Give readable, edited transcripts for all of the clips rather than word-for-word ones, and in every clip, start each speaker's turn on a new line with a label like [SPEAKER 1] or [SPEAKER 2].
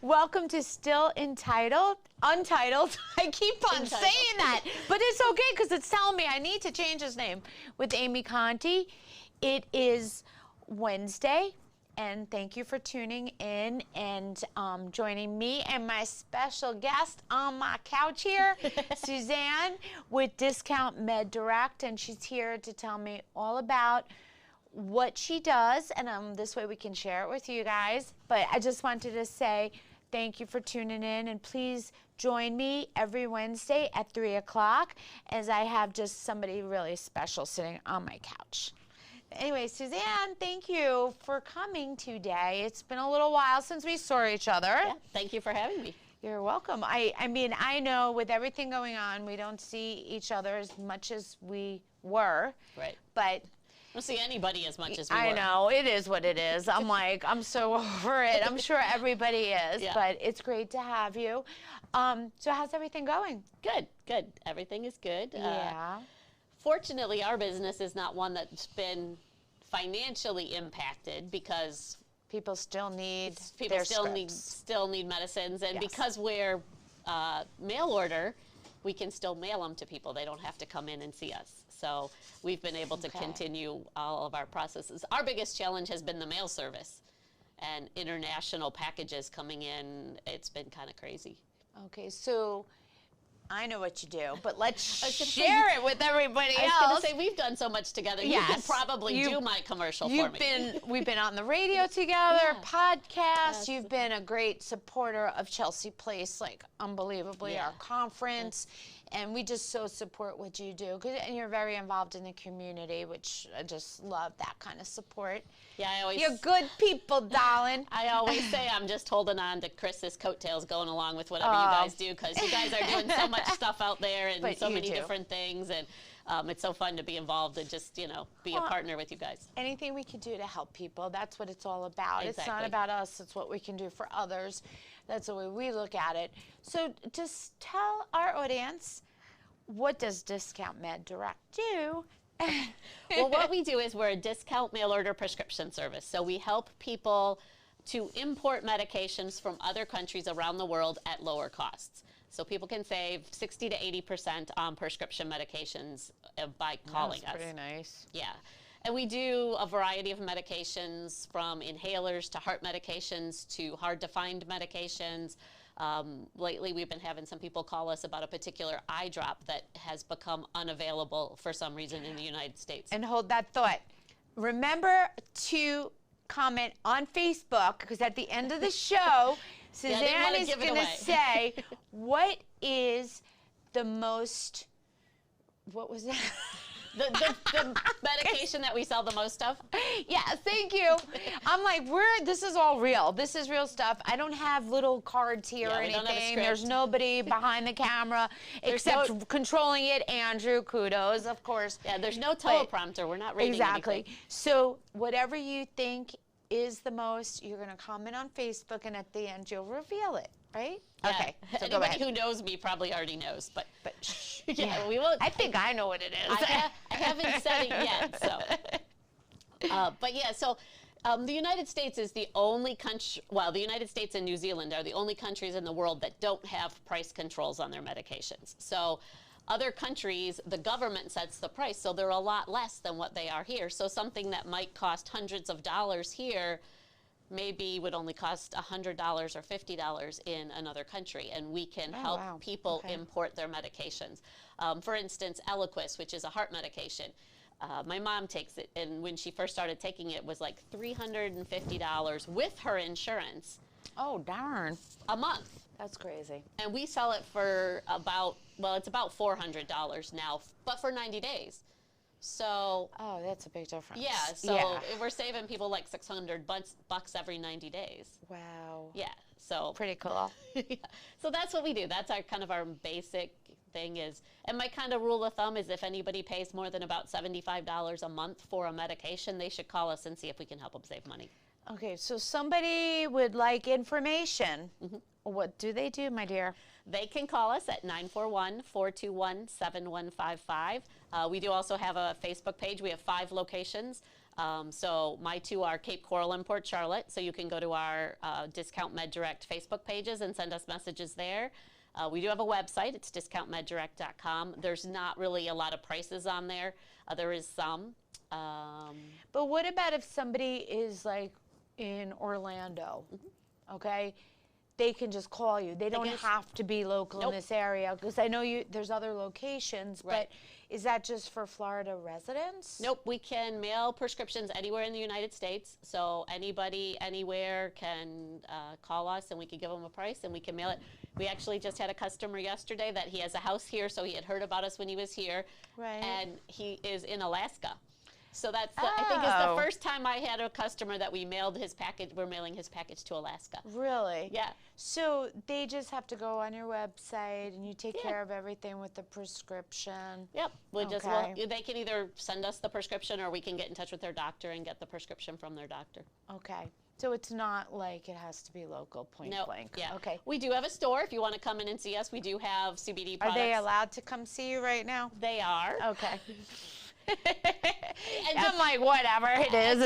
[SPEAKER 1] Welcome to Still Entitled, Untitled. I keep on saying that, but it's okay because it's telling me I need to change his name. With Amie Conti. It is Wednesday, and thank you for tuning in and joining me and my special guest on my couch here, Suzanne, with Discount Med Direct, and she's here to tell me all about what she does, and this way we can share it with you guys. But I just wanted to say thank you for tuning in, and please join me every Wednesday at 3 o'clock as I have just somebody really special sitting on my couch. Anyway, Suzanne, thank you for coming today. It's been a little while since we saw each other.
[SPEAKER 2] Yeah, thank you for having me.
[SPEAKER 1] You're welcome. I mean, I know with everything going on, we don't see each other as much as we were.
[SPEAKER 2] Right.
[SPEAKER 1] But
[SPEAKER 2] I don't see anybody as much as we were.
[SPEAKER 1] I know, it is what it is. I'm like, I'm so over it. I'm sure everybody is,
[SPEAKER 2] Yeah.
[SPEAKER 1] but it's great to have you. So how's everything going?
[SPEAKER 2] Good, good. Everything is good.
[SPEAKER 1] Yeah.
[SPEAKER 2] Fortunately, our business is not one that's been financially impacted because
[SPEAKER 1] People still need
[SPEAKER 2] people
[SPEAKER 1] their
[SPEAKER 2] still
[SPEAKER 1] scripts.
[SPEAKER 2] need medicines, and
[SPEAKER 1] Yes.
[SPEAKER 2] because we're mail order, we can still mail them to people. They don't have to come in and see us. So we've been able to
[SPEAKER 1] Okay.
[SPEAKER 2] continue all of our processes. Our biggest challenge has been the mail service and international packages coming in. It's been kind of crazy.
[SPEAKER 1] Okay, so I know what you do, but let's
[SPEAKER 2] I was gonna say,
[SPEAKER 1] share it with everybody
[SPEAKER 2] I was
[SPEAKER 1] else.
[SPEAKER 2] going to say, we've done so much together. You
[SPEAKER 1] Yes.
[SPEAKER 2] could probably do my commercial for me.
[SPEAKER 1] We've been on the radio together,
[SPEAKER 2] Yeah.
[SPEAKER 1] podcasts.
[SPEAKER 2] Yes.
[SPEAKER 1] You've been a great supporter of Chelsea Place, like unbelievably,
[SPEAKER 2] Yeah.
[SPEAKER 1] our conference. And we just so support what you do. And you're very involved in the community, which I just love that kind of support.
[SPEAKER 2] Yeah, I always.
[SPEAKER 1] You're good people, darling.
[SPEAKER 2] I always say I'm just holding on to Chris's coattails, going along with whatever you guys do, because you guys are doing so much stuff out there and
[SPEAKER 1] But
[SPEAKER 2] so
[SPEAKER 1] you
[SPEAKER 2] many
[SPEAKER 1] do.
[SPEAKER 2] different things, and it's so fun to be involved and just be a partner with you guys.
[SPEAKER 1] Anything we can do to help people, that's what it's all about. It's not
[SPEAKER 2] Exactly.
[SPEAKER 1] about us, it's what we can do for others. That's the way we look at it. So just tell our audience, what does Discount Med Direct do?
[SPEAKER 2] Well, what we do is we're a discount mail order prescription service. So we help people to import medications from other countries around the world at lower costs. So people can save 60 to 80% on prescription medications by calling us.
[SPEAKER 1] That's pretty nice.
[SPEAKER 2] Yeah. And we do a variety of medications, from inhalers to heart medications to hard-to-find medications. Lately, we've been having some people call us about a particular eye drop that has become unavailable for some reason in the United States.
[SPEAKER 1] And hold that thought. Remember to comment on Facebook, because at the end of the show, Suzanne
[SPEAKER 2] wanna
[SPEAKER 1] is
[SPEAKER 2] give it
[SPEAKER 1] going to
[SPEAKER 2] away.
[SPEAKER 1] say, what is the most, what was that?
[SPEAKER 2] The medication that we sell the most of?
[SPEAKER 1] Yes, thank you. I'm like, this is all real. This is real stuff. I don't have little cards here
[SPEAKER 2] Yeah,
[SPEAKER 1] or
[SPEAKER 2] we don't have a
[SPEAKER 1] anything.
[SPEAKER 2] script.
[SPEAKER 1] There's nobody behind the camera except controlling it. Andrew, kudos, of course.
[SPEAKER 2] Yeah, there's no teleprompter. We're not reading
[SPEAKER 1] Exactly.
[SPEAKER 2] anything.
[SPEAKER 1] So whatever you think is the most, you're going to comment on Facebook, and at the end you'll reveal it, right?
[SPEAKER 2] Yeah.
[SPEAKER 1] Okay, so go
[SPEAKER 2] Anybody
[SPEAKER 1] ahead.
[SPEAKER 2] who knows me probably already knows, but
[SPEAKER 1] Shh.
[SPEAKER 2] yeah, we won't.
[SPEAKER 1] I think I know what it is.
[SPEAKER 2] I haven't said it yet, so. But yeah, so the United States is the only country, well, the United States and New Zealand are the only countries in the world that don't have price controls on their medications. So other countries, the government sets the price, so they're a lot less than what they are here. So something that might cost hundreds of dollars here maybe would only cost $100 or $50 in another country, and we can help
[SPEAKER 1] wow.
[SPEAKER 2] people
[SPEAKER 1] Okay.
[SPEAKER 2] import their medications. For instance, Eliquis, which is a heart medication. My mom takes it, and when she first started taking it, was like $350 with her insurance
[SPEAKER 1] Oh, darn.
[SPEAKER 2] a month.
[SPEAKER 1] That's crazy.
[SPEAKER 2] And we sell it for about, well, it's about $400 now, but for 90 days. So
[SPEAKER 1] Oh, that's a big difference.
[SPEAKER 2] yeah, so
[SPEAKER 1] yeah.
[SPEAKER 2] we're saving people like $600 every 90 days.
[SPEAKER 1] Wow.
[SPEAKER 2] Yeah, so
[SPEAKER 1] Pretty cool.
[SPEAKER 2] yeah. So that's what we do. That's our kind of our basic thing is, and my kind of rule of thumb is if anybody pays more than about $75 a month for a medication, they should call us and see if we can help them save money.
[SPEAKER 1] Okay, so somebody would like information. What do they do, my dear?
[SPEAKER 2] They can call us at 941-421-7155. We do also have a Facebook page. We have 5 locations. So my 2 are Cape Coral and Port Charlotte. So you can go to our Discount Med Direct Facebook pages and send us messages there. We do have a website. It's discountmeddirect.com. There's not really a lot of prices on there. There is some.
[SPEAKER 1] But what about if somebody is like in Orlando, okay? They can just call you. They don't have to be local in this area, because I know there's other locations, but is that just for Florida residents?
[SPEAKER 2] Nope, we can mail prescriptions anywhere in the United States. So anybody, anywhere can call us and we can give them a price and we can mail it. We actually just had a customer yesterday that he has a house here, so he had heard about us when he was here.
[SPEAKER 1] Right.
[SPEAKER 2] And he is in Alaska. So that's, I think, is the first time I had a customer that we mailed his package. We're mailing his package to Alaska.
[SPEAKER 1] Really?
[SPEAKER 2] Yeah.
[SPEAKER 1] So they just have to go on your website and you take care of everything with the prescription.
[SPEAKER 2] Yep. They can either send us the prescription or we can get in touch with their doctor and get the prescription from their doctor.
[SPEAKER 1] Okay. So it's not like it has to be local, point blank.
[SPEAKER 2] Yeah.
[SPEAKER 1] Okay.
[SPEAKER 2] We do have a store if you want to come in and see us. We do have CBD products.
[SPEAKER 1] Are they allowed to come see you right now?
[SPEAKER 2] They are.
[SPEAKER 1] Okay. I'm like, whatever, it is.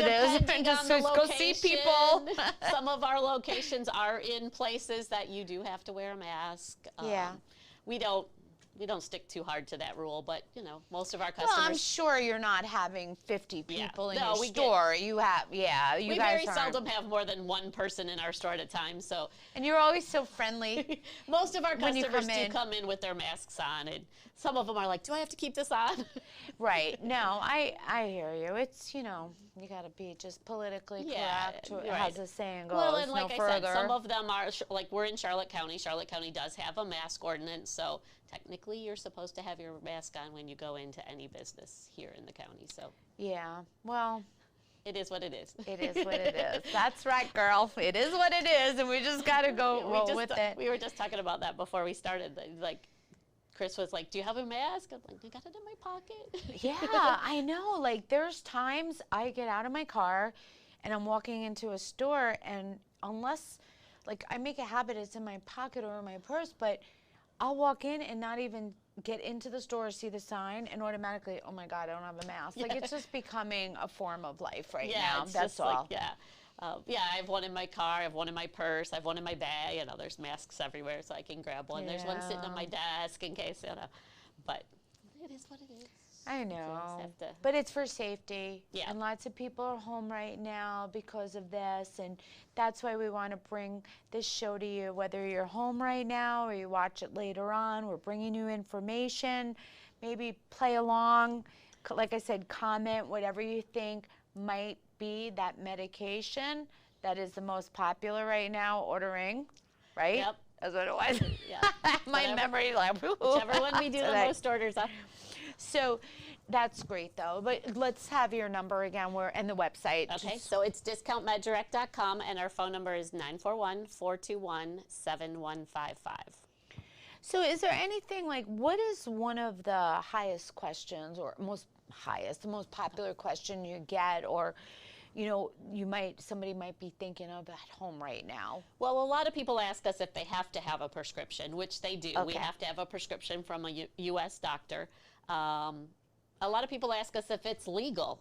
[SPEAKER 1] Just go see people.
[SPEAKER 2] Some of our locations are in places that you do have to wear a mask.
[SPEAKER 1] Yeah.
[SPEAKER 2] We don't stick too hard to that rule, but you know, most of our customers.
[SPEAKER 1] Well, I'm sure you're not having 50 people in your
[SPEAKER 2] we
[SPEAKER 1] store. You have, you
[SPEAKER 2] we
[SPEAKER 1] guys
[SPEAKER 2] very seldom have more than 1 person in our store at a time. So.
[SPEAKER 1] And you're always so friendly.
[SPEAKER 2] Most of our customers do come in with their masks on, and some of them are like, "Do I have to keep this on?"
[SPEAKER 1] Right. No, I hear you. It's, you got to be just politically correct, as the saying goes.
[SPEAKER 2] Well, and like
[SPEAKER 1] no
[SPEAKER 2] I
[SPEAKER 1] further.
[SPEAKER 2] said, some of them are, like we're in Charlotte County. Charlotte County does have a mask ordinance, so technically you're supposed to have your mask on when you go into any business here in the county. So.
[SPEAKER 1] Yeah. Well.
[SPEAKER 2] It is what it is.
[SPEAKER 1] It is what it is. That's right, girl. It is what it is, and we just got to go roll with it.
[SPEAKER 2] We were just talking about that before we started. Like, Chris was like, "Do you have a mask?" I'm like, "I got it in my pocket."
[SPEAKER 1] Yeah, I know. Like, there's times I get out of my car and I'm walking into a store, and unless, like, I make a habit it's in my pocket or in my purse, but I'll walk in and not even get into the store, see the sign, and automatically, oh my God, I don't have a mask. Like, it's just becoming a form of life now. That's all.
[SPEAKER 2] Like, I have one in my car, I have one in my purse, I have one in my bag. There's masks everywhere, so I can grab one. There's one sitting on my desk in case, But it is what it is.
[SPEAKER 1] I know, but it's for safety.
[SPEAKER 2] Yeah.
[SPEAKER 1] And lots of people are home right now because of this, and that's why we want to bring this show to you, whether you're home right now or you watch it later on. We're bringing you information. Maybe play along. Like I said, comment whatever you think might be that medication that is the most popular right now, ordering, right?
[SPEAKER 2] Yep.
[SPEAKER 1] That's what it was.
[SPEAKER 2] Yeah.
[SPEAKER 1] My memory, like,
[SPEAKER 2] whichever one we do the most orders of.
[SPEAKER 1] So that's great, though. But let's have your number again, and the website.
[SPEAKER 2] Okay, so it's discountmeddirect.com, and our phone number is 941-421-7155.
[SPEAKER 1] So is there anything, like, what is one of the highest questions, or the most popular question you get, or somebody might be thinking of at home right now?
[SPEAKER 2] Well, a lot of people ask us if they have to have a prescription, which they do.
[SPEAKER 1] Okay.
[SPEAKER 2] We have to have a prescription from a U.S. doctor. A lot of people ask us if it's legal.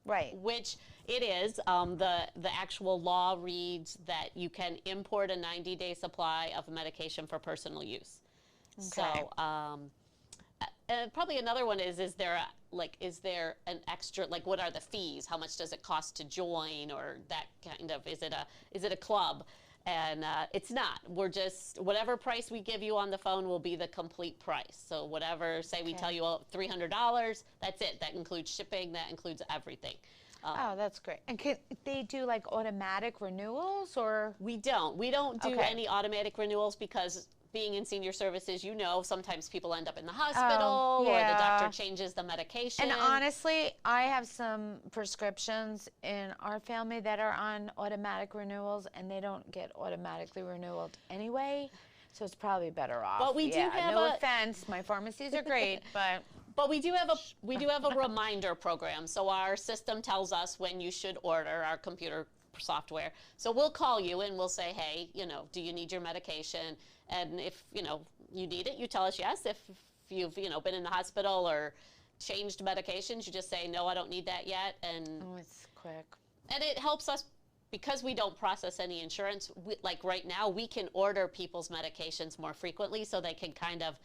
[SPEAKER 1] Right.
[SPEAKER 2] Which it is. The actual law reads that you can import a 90-day supply of medication for personal use.
[SPEAKER 1] Okay.
[SPEAKER 2] So, probably another one is there an extra, like, what are the fees? How much does it cost to join, or that kind of, is it a club? And it's not. We're just, whatever price we give you on the phone will be the complete price. So whatever, say we tell you $300, that's it. That includes shipping, that includes everything.
[SPEAKER 1] Oh, that's great. And can they do, like, automatic renewals, or?
[SPEAKER 2] We don't do any automatic renewals, because being in senior services, sometimes people end up in the hospital, or the doctor changes the medication.
[SPEAKER 1] And honestly, I have some prescriptions in our family that are on automatic renewals, and they don't get automatically renewed anyway, so it's probably better off.
[SPEAKER 2] But we do have
[SPEAKER 1] no offense, my pharmacies are great, but
[SPEAKER 2] we do have a reminder program. So our system tells us when you should order, our computer software. So we'll call you and we'll say, hey, do you need your medication? And if, you need it, you tell us yes. If you've, been in the hospital or changed medications. You just say, no, I don't need that yet. And
[SPEAKER 1] Oh, it's quick.
[SPEAKER 2] and it helps us because we don't process any insurance. Like right now, we can order people's medications more frequently so they can kind of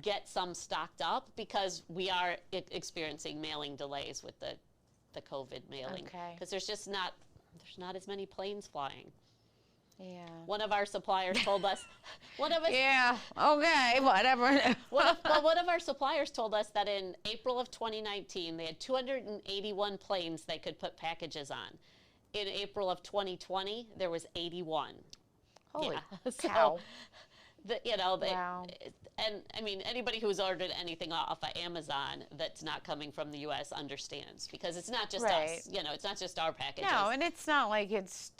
[SPEAKER 2] get some stocked up because we are experiencing mailing delays with the COVID mailing. Because there's not as many planes flying.
[SPEAKER 1] Yeah.
[SPEAKER 2] One of our suppliers told us,
[SPEAKER 1] yeah, okay, whatever.
[SPEAKER 2] one of our suppliers told us that in April of 2019, they had 281 planes they could put packages on. In April of 2020, there was 81.
[SPEAKER 1] Holy
[SPEAKER 2] So,
[SPEAKER 1] cow.
[SPEAKER 2] wow. And I mean, anybody who's ordered anything off of Amazon that's not coming from the U.S. understands because it's not just us. It's not just our packages.
[SPEAKER 1] No, and it's not like it's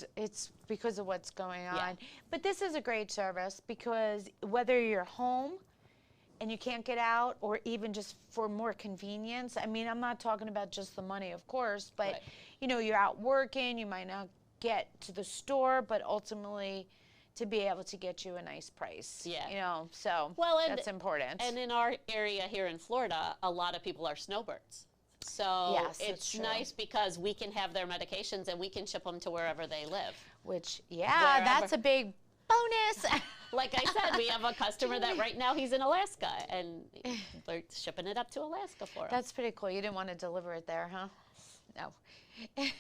[SPEAKER 1] because of what's going on.
[SPEAKER 2] Yeah.
[SPEAKER 1] But this is a great service because whether you're home and you can't get out or even just for more convenience, I mean, I'm not talking about just the money, of course, but, you're out working, you might not get to the store, but ultimately to be able to get you a nice price.
[SPEAKER 2] Yeah.
[SPEAKER 1] So that's important.
[SPEAKER 2] And in our area here in Florida, a lot of people are snowbirds. So it's nice because we can have their medications and we can ship them to wherever they live.
[SPEAKER 1] Which, that's a big bonus.
[SPEAKER 2] Like I said, we have a customer that right now he's in Alaska and they're shipping it up to Alaska for him.
[SPEAKER 1] That's pretty cool. You didn't want to deliver it there, huh? No.
[SPEAKER 2] I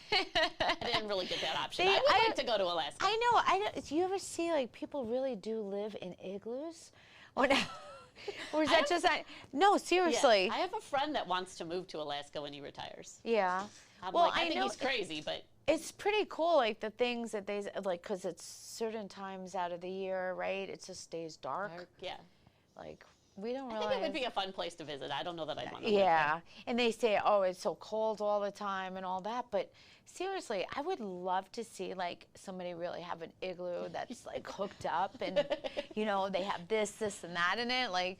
[SPEAKER 2] didn't really get that option. I would like to go to Alaska.
[SPEAKER 1] I know. Do you ever see like people really do live in igloos? Or is that just no, seriously.
[SPEAKER 2] Yeah, I have a friend that wants to move to Alaska when he retires.
[SPEAKER 1] Yeah.
[SPEAKER 2] I think he's crazy, but
[SPEAKER 1] it's pretty cool, like the things that they like, because it's certain times out of the year, right? It just stays dark.
[SPEAKER 2] Yeah.
[SPEAKER 1] Like we don't
[SPEAKER 2] I
[SPEAKER 1] realize.
[SPEAKER 2] think it would be a fun place to visit. I don't know that I'd want to live
[SPEAKER 1] there. And they say, oh, it's so cold all the time and all that, but seriously, I would love to see like somebody really have an igloo that's like hooked up, and they have this, and that in it, like.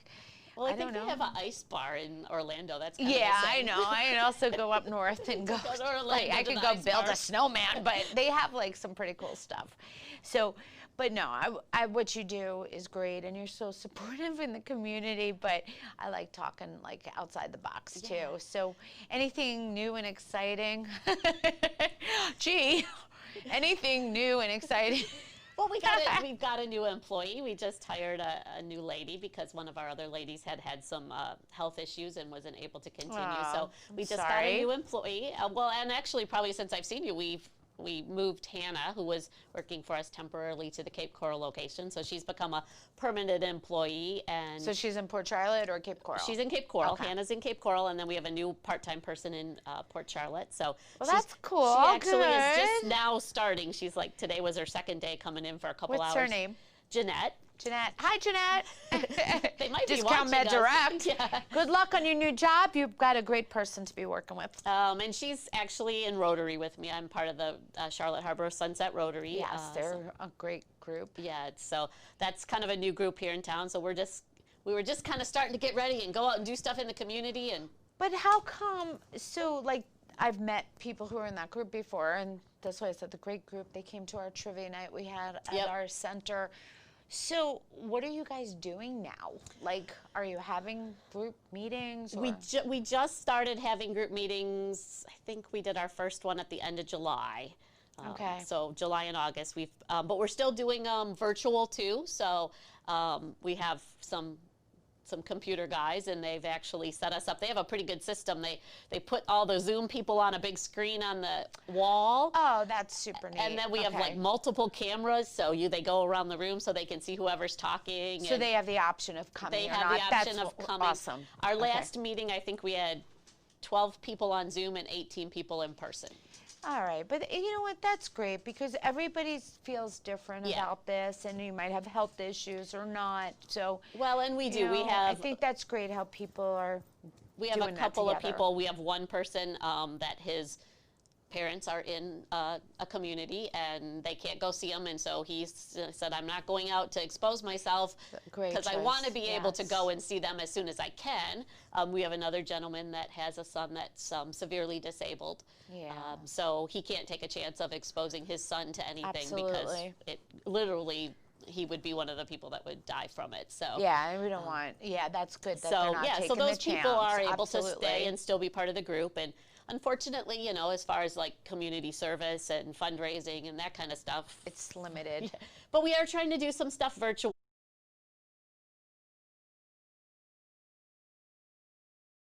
[SPEAKER 2] Well, I think they have an ice bar in Orlando. That's kind
[SPEAKER 1] of
[SPEAKER 2] the same.
[SPEAKER 1] I know. I can also go up north and go. Like, I could go build a snowman, but they have like some pretty cool stuff. So, but no, what you do is great, and you're so supportive in the community. But I like talking like outside the box too. So, anything new and exciting? Gee, anything new and exciting?
[SPEAKER 2] Well, we've got a new employee. We just hired a new lady because one of our other ladies had some health issues and wasn't able to continue. So we just got a new employee. And actually, probably since I've seen you, we moved Hannah, who was working for us temporarily, to the Cape Coral location. So she's become a permanent employee. And
[SPEAKER 1] so she's in Port Charlotte or Cape Coral?
[SPEAKER 2] She's in Cape Coral. Okay. Hannah's in Cape Coral, and then we have a new part-time person in Port Charlotte. So
[SPEAKER 1] that's cool.
[SPEAKER 2] She actually is just now starting. She's like, today was her second day coming in for a couple hours.
[SPEAKER 1] What's her name?
[SPEAKER 2] Jeanette.
[SPEAKER 1] Jeanette. Hi, Jeanette.
[SPEAKER 2] They might be
[SPEAKER 1] Discount Med Direct.
[SPEAKER 2] Yeah.
[SPEAKER 1] Good luck on your new job. You've got a great person to be working with.
[SPEAKER 2] And she's actually in Rotary with me. I'm part of the Charlotte Harbor Sunset Rotary.
[SPEAKER 1] Yes, they're a great group.
[SPEAKER 2] Yeah, so that's kind of a new group here in town. So we were just kind of starting to get ready and go out and do stuff in the community.
[SPEAKER 1] But how come? So like I've met people who are in that group before, and that's why I said the great group. They came to our trivia night we had at our center. So what are you guys doing now? Like, are you having group meetings? Or?
[SPEAKER 2] We just started having group meetings. I think we did our first one at the end of July.
[SPEAKER 1] Okay.
[SPEAKER 2] So July and August. But we're still doing virtual too. So we have some computer guys, and they've actually set us up. They have a pretty good system. They put all the Zoom people on a big screen on the wall.
[SPEAKER 1] Oh, that's super neat.
[SPEAKER 2] And then we have like multiple cameras, so they go around the room so they can see whoever's talking.
[SPEAKER 1] So they have the option of coming.
[SPEAKER 2] They have the option of coming.
[SPEAKER 1] Awesome.
[SPEAKER 2] Our last meeting, I think we had 12 people on Zoom and 18 people in person.
[SPEAKER 1] All right, but you know what? That's great because everybody feels different about this, and you might have health issues or not. So
[SPEAKER 2] and we do. We have.
[SPEAKER 1] I think that's great how people are.
[SPEAKER 2] We have a couple of people. We have one person that his parents are in a community and they can't go see him, and so he said, I'm not going out to expose myself because I want to be able to go and see them as soon as I can. We have another gentleman that has a son that's severely disabled, so he can't take a chance of exposing his son to anything because it literally he would be one of the people that would die from it. So
[SPEAKER 1] Yeah, and we don't want. Yeah, that's good. That they're
[SPEAKER 2] so
[SPEAKER 1] not
[SPEAKER 2] yeah,
[SPEAKER 1] taking
[SPEAKER 2] so those
[SPEAKER 1] the
[SPEAKER 2] people
[SPEAKER 1] chance.
[SPEAKER 2] are able to
[SPEAKER 1] Absolutely.
[SPEAKER 2] stay and still be part of the group. And unfortunately, you know, as far as like community service and fundraising and that kind of stuff,
[SPEAKER 1] It's limited.
[SPEAKER 2] but we are trying to do some stuff virtual.